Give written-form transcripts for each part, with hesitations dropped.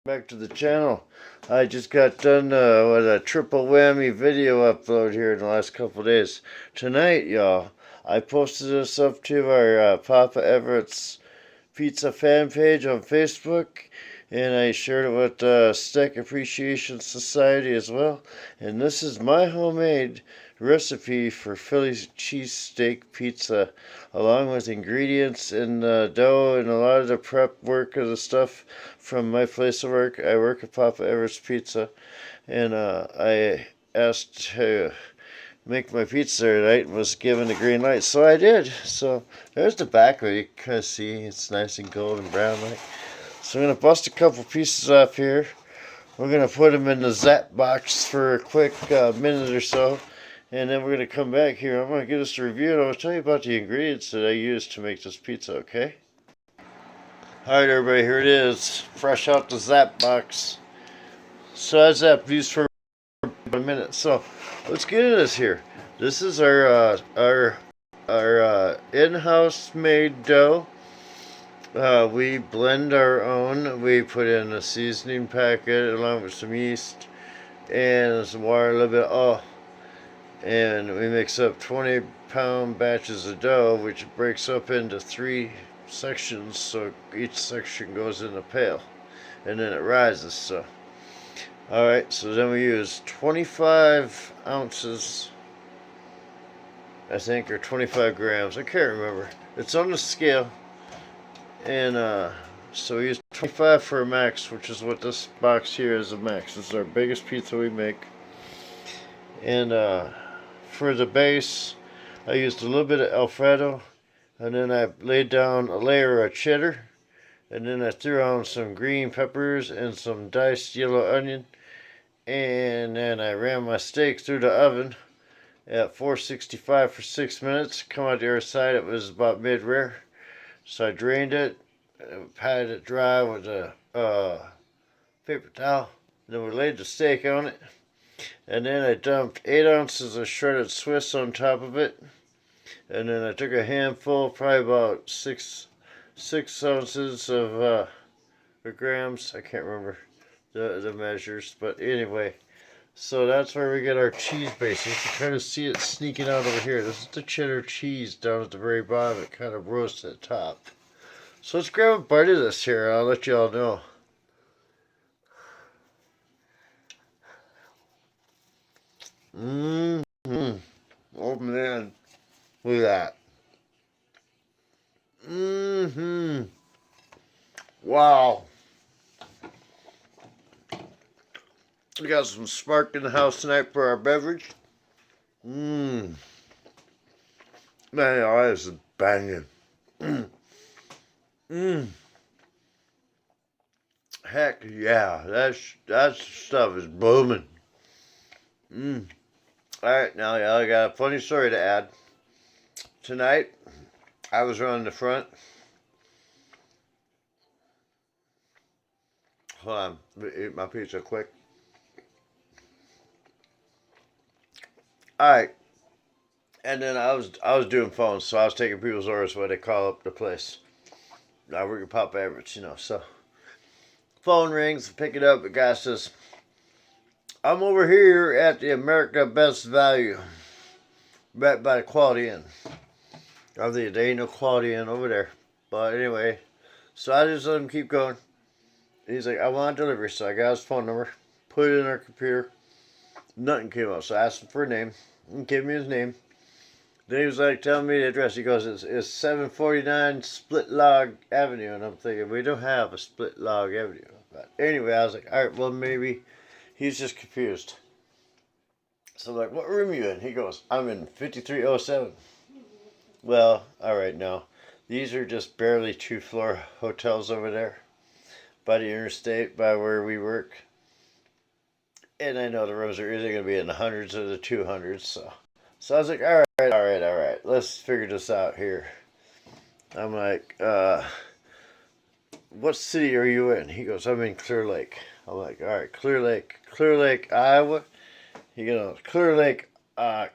Back to the channel. I just got done with a triple whammy video upload here in the last couple of days. Tonight, y'all, I posted this up to our Papa Everett's Pizza fan page on Facebook, and I shared it with Steak Appreciation Society as well. And this is my homemade recipe for Philly CheeseSteak Pizza, along with ingredients and dough and a lot of the prep work of the stuff from my place of work. I work at Papa Everett's Pizza, and I asked to make my pizza tonight and was given the green light, so I did. So there's the back where you can see it's nice and golden brown like. So I'm gonna bust a couple pieces off here. We're gonna put them in the Zap box for a quick minute or so, and then we're gonna come back here. I'm gonna give us a review, and I'll tell you about the ingredients that I used to make this pizza. Okay. All right, everybody. Here it is, fresh out the Zap box. So I zapped these for a minute. So let's get into this here. This is our in-house made dough. We blend our own. We put in a seasoning packet along with some yeast and some water, a little bit of oil, and we mix up 20-pound batches of dough, which breaks up into 3 sections, so each section goes in a pail, and then it rises. So alright, so then we use 25 ounces, I think, or 25 grams. I can't remember. It's on the scale. And so we use 25 for a max, which is what this box here is a max. This is our biggest pizza we make. And for the base, I used a little bit of Alfredo. And then I laid down a layer of cheddar. And then I threw on some green peppers and some diced yellow onion. And then I ran my steak through the oven at 465 for 6 minutes. Come out the other side, it was about mid-rare. So I drained it, patted it dry with a paper towel. Then we laid the steak on it. And then I dumped 8 ounces of shredded Swiss on top of it. And then I took a handful, probably about six ounces of or grams. I can't remember the measures, but anyway. So that's where we get our cheese base. You can kind of see it sneaking out over here. This is the cheddar cheese down at the very bottom. It kind of roasts at the top. So let's grab a bite of this here. I'll let you all know. Mmm. Oh man. Look at that. Mmm. Wow. We got some spark in the house tonight for our beverage. Mmm. Man, oh, this is banging. Mmm. Mmm. Heck yeah, that stuff is booming. Mmm. Alright, now y'all, I got a funny story to add. Tonight, I was running the front. Hold on, let me eat my pizza quick. Alright. And then I was doing phones, so I was taking people's orders when they call up the place. I work at Papa Everett's, so phone rings, pick it up, the guy says, I'm over here at the America Best Value, right by the Quality Inn. Obviously, there ain't no Quality Inn over there. But anyway, so I just let him keep going. He's like, I want delivery, so I got his phone number, put it in our computer. Nothing came up, so I asked him for a name. He gave me his name. Then he was like telling me the address. He goes, it's 749 Split Log Avenue. And I'm thinking, we don't have a Split Log Avenue. But anyway, I was like, all right, well, maybe he's just confused. So I'm like, what room are you in? He goes, I'm in 5307. Well, all right, now. These are just barely 2-floor hotels over there by the interstate, by where we work. And I know the rooms are either going to be in the hundreds or the 200s, So I was like, all right. Let's figure this out here. I'm like, what city are you in? He goes, I'm in Clear Lake. I'm like, all right, Clear Lake, Iowa. He goes, Clear Lake,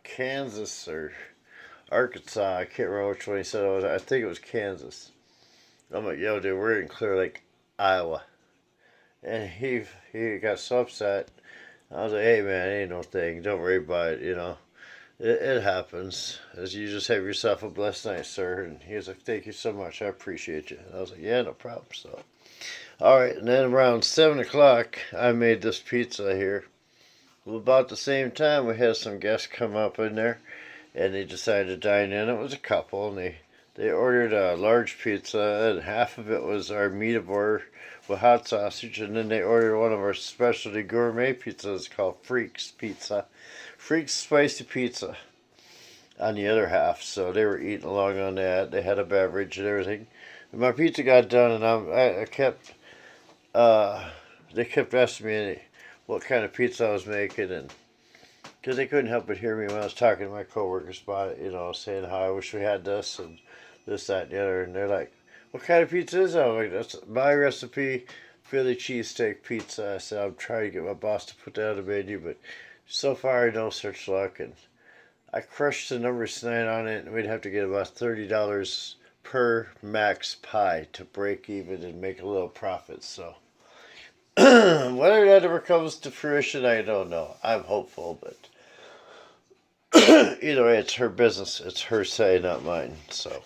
Kansas or Arkansas. I can't remember which one he said it was. I think it was Kansas. I'm like, yo, dude, we're in Clear Lake, Iowa. And he got so upset. I was like, hey man, it ain't no thing. Don't worry about it. It happens. As you just have yourself a blessed night, sir. And he was like, thank you so much. I appreciate you. And I was like, yeah, no problem. So, all right. And then around 7 o'clock, I made this pizza here. Well, about the same time, we had some guests come up in there, and they decided to dine in. It was a couple, and they ordered a large pizza, and half of it was our meatavour with hot sausage, and then they ordered one of our specialty gourmet pizzas called Freaks Pizza, Freaks Spicy Pizza on the other half. So they were eating along on that. They had a beverage and everything. And my pizza got done, and I kept they kept asking me what kind of pizza I was making, and because they couldn't help but hear me when I was talking to my coworkers about it, saying how I wish we had this and this, that, and the other. And they're like, "What kind of pizza is that?" I'm like, "That's my recipe, Philly cheesesteak pizza." I said, "I'm trying to get my boss to put that on the menu, but so far no such luck." And I crushed the number 9 on it, and we'd have to get about $30 per max pie to break even and make a little profit. So whether that ever comes to fruition, I don't know. I'm hopeful, but either way, it's her business. It's her say, not mine. So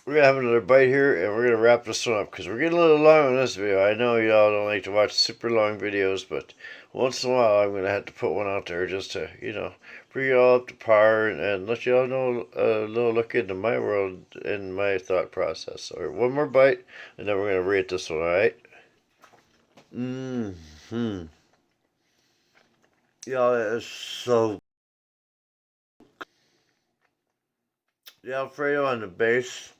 we're gonna have another bite here, and we're gonna wrap this one up because we're getting a little long on this video. I know y'all don't like to watch super long videos, but once in a while, I'm gonna have to put one out there just to, bring it all up to par and let y'all know a little look into my world and my thought process. So one more bite, and then we're gonna rate this one. All right? Hmm. Y'all, it is so. The Alfredo on the base,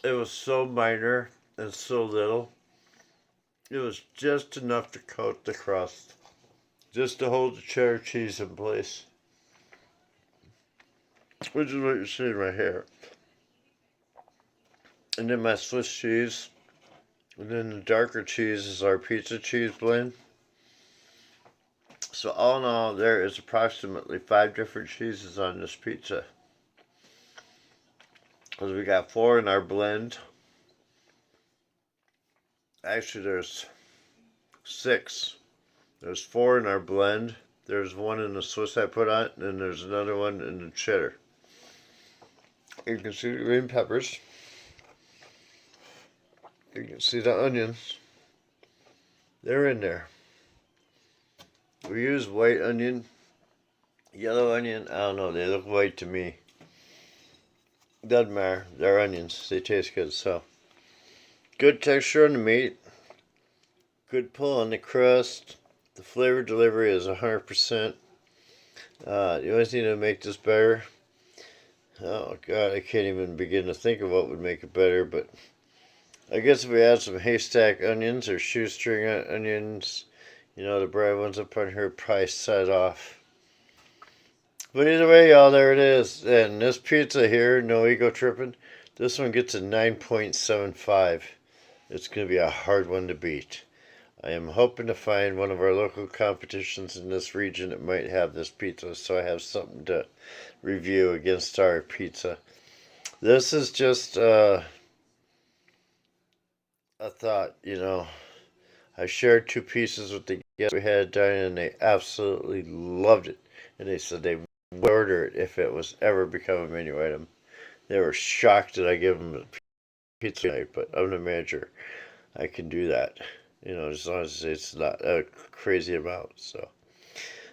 it was so minor and so little. It was just enough to coat the crust, just to hold the cheddar cheese in place, which is what you're seeing right here. And then my Swiss cheese, and then the darker cheese is our pizza cheese blend. So all in all, there is approximately 5 different cheeses on this pizza. Because we got 4 in our blend. Actually, there's 6. There's 4 in our blend. There's 1 in the Swiss I put on, and there's another one in the cheddar. You can see the green peppers. You can see the onions. They're in there. We use white onion, yellow onion. I don't know. They look white to me. Doesn't matter. They're onions. They taste good. So good texture on the meat. Good pull on the crust. The flavor delivery is 100%. The only thing to make this better, oh god, I can't even begin to think of what would make it better, but I guess if we add some haystack onions or shoestring onions, the bright ones up on here, probably set off. But either way, y'all, there it is. And this pizza here, no ego tripping, this one gets a 9.75. It's going to be a hard one to beat. I am hoping to find one of our local competitions in this region that might have this pizza, so I have something to review against our pizza. This is just a thought, I shared 2 pieces with the guests we had dining, and they absolutely loved it. And they said they would order it if it was ever become a menu item. They were shocked that I give them a pizza night, but I'm the manager. I can do that. As long as it's not a crazy amount. So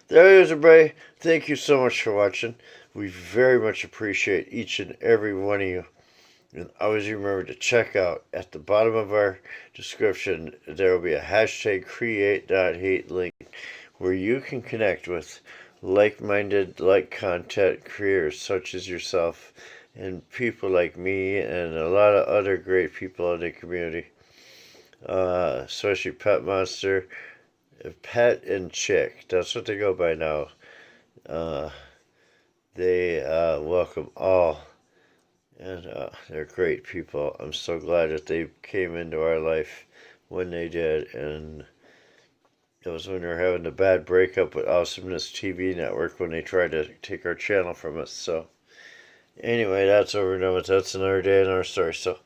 there it is, everybody. Thank you so much for watching. We very much appreciate each and every one of you. And always remember to check out at the bottom of our description, there will be a hashtag create.hate link where you can connect with like-minded, like content creators such as yourself and people like me and a lot of other great people in the community. Especially Pet Monster, Pet and Chick. That's what they go by now. They welcome all, and they're great people. I'm so glad that they came into our life when they did, and it was when we were having a bad breakup with Awesomeness TV Network when they tried to take our channel from us. So anyway, that's over and done with. That's another day in our story. So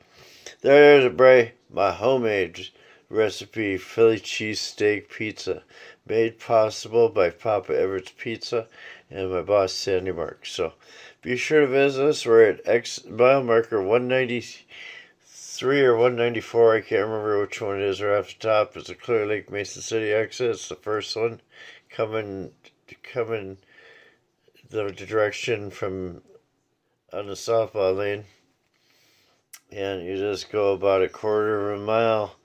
there it is, Bray. My homemade Recipe Philly CheeseSteak Pizza, made possible by Papa Everett's Pizza and my boss Sandy Mark. So be sure to visit us. We're at mile marker 193 or 194. I can't remember which one it is right off the top. It's a Clear Lake Mason City exit. It's the first one coming the direction from on the softball lane, and you just go about a quarter of a mile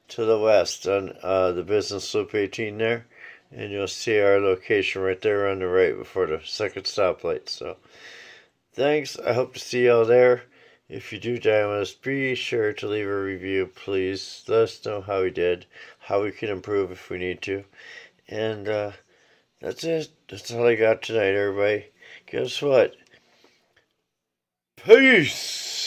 to the west on the business loop 18 there, and you'll see our location right there on the right before the second stoplight. So thanks. I hope to see y'all there. If you do dine with us, be sure to leave a review, please. Let us know how we did, how we can improve if we need to. And that's it. That's all I got tonight, everybody. Guess what? Peace!